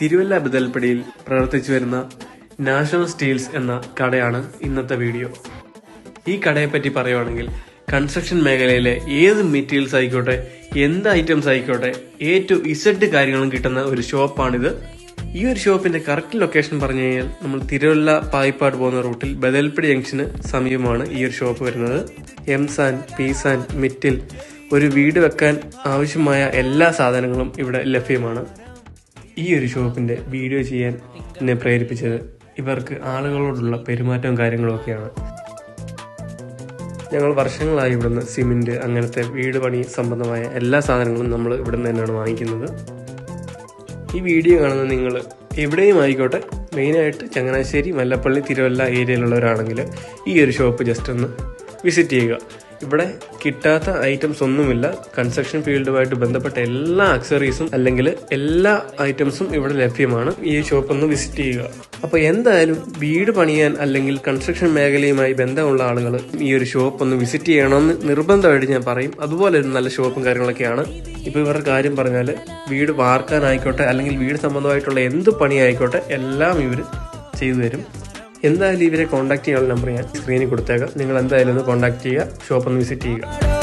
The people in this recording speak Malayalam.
തിരുവല്ല ബദൽപ്പടിയിൽ പ്രവർത്തിച്ചു വരുന്ന നാഷണൽ സ്റ്റീൽസ് എന്ന കടയാണ് ഇന്നത്തെ വീഡിയോ. ഈ കടയെ പറ്റി പറയുവാണെങ്കിൽ കൺസ്ട്രക്ഷൻ മേഖലയിലെ ഏത് മെറ്റീരിയൽസ് ആയിക്കോട്ടെ, എന്ത് ഐറ്റംസ് ആയിക്കോട്ടെ, A to Z കാര്യങ്ങളും കിട്ടുന്ന ഒരു ഷോപ്പാണിത്. ഈ ഒരു ഷോപ്പിന്റെ കറക്റ്റ് ലൊക്കേഷൻ പറഞ്ഞു കഴിഞ്ഞാൽ നമ്മൾ തിരുവല്ല പായിപ്പാട് പോകുന്ന റൂട്ടിൽ ബദൽപ്പടി ജംഗ്ഷന് സമീപമാണ് ഈ ഒരു ഷോപ്പ് വരുന്നത്. എംസാൻ, പീസാൻ, മിറ്റിൽ ഒരു വീട് വെക്കാൻ ആവശ്യമായ എല്ലാ സാധനങ്ങളും ഇവിടെ ലഭ്യമാണ്. ഈ ഒരു ഷോപ്പിന്റെ വീഡിയോ ചെയ്യാൻ എന്നെ പ്രേരിപ്പിച്ചത് ഇവർക്ക് ആളുകളോടുള്ള പെരുമാറ്റവും കാര്യങ്ങളും ഒക്കെയാണ്. ഞങ്ങൾ വർഷങ്ങളായി ഇവിടുന്ന് സിമെന്റ്, അങ്ങനത്തെ വീട് പണി സംബന്ധമായ എല്ലാ സാധനങ്ങളും നമ്മൾ ഇവിടുന്ന് തന്നെയാണ് വാങ്ങിക്കുന്നത്. ഈ വീഡിയോ കാണുന്ന നിങ്ങൾ എവിടെയും ആയിക്കോട്ടെ, മെയിനായിട്ട് ചങ്ങനാശ്ശേരി, മല്ലപ്പള്ളി, തിരുവല്ല ഏരിയയിലുള്ളവരാണെങ്കിൽ ഈ ഒരു ഷോപ്പ് ജസ്റ്റ് ഒന്ന് വിസിറ്റ് ചെയ്യുക. ഇവിടെ കിട്ടാത്ത ഐറ്റംസ് ഒന്നുമില്ല. കൺസ്ട്രക്ഷൻ ഫീൽഡുമായിട്ട് ബന്ധപ്പെട്ട എല്ലാ അക്സറീസും അല്ലെങ്കിൽ എല്ലാ ഐറ്റംസും ഇവിടെ ലഭ്യമാണ്. ഈ ഷോപ്പ് ഒന്ന് വിസിറ്റ് ചെയ്യുക. അപ്പോൾ എന്തായാലും വീട് പണിയാൻ അല്ലെങ്കിൽ കൺസ്ട്രക്ഷൻ മേഖലയുമായി ബന്ധമുള്ള ആളുകൾ ഈ ഒരു ഷോപ്പ് ഒന്ന് വിസിറ്റ് ചെയ്യണമെന്ന് നിർബന്ധമായിട്ട് ഞാൻ പറയും. അതുപോലെ ഒരു നല്ല ഷോപ്പും കാര്യങ്ങളൊക്കെയാണ്. ഇപ്പോൾ ഇവരുടെ കാര്യം പറഞ്ഞാൽ വീട് വാർക്കാനായിക്കോട്ടെ അല്ലെങ്കിൽ വീട് സംബന്ധമായിട്ടുള്ള എന്ത് പണി ആയിക്കോട്ടെ എല്ലാം ഇവർ ചെയ്തു തരും. എന്തായാലും ഇവരെ കോൺടാക്ട് ചെയ്യാനുള്ള നമ്പർ ഞാൻ സ്ക്രീനിൽ കൊടുത്തേക്കാം. നിങ്ങൾ എന്തായാലും ഒന്ന് കോൺടാക്ട് ചെയ്യുക, ഷോപ്പ് ഒന്ന് വിസിറ്റ് ചെയ്യുക.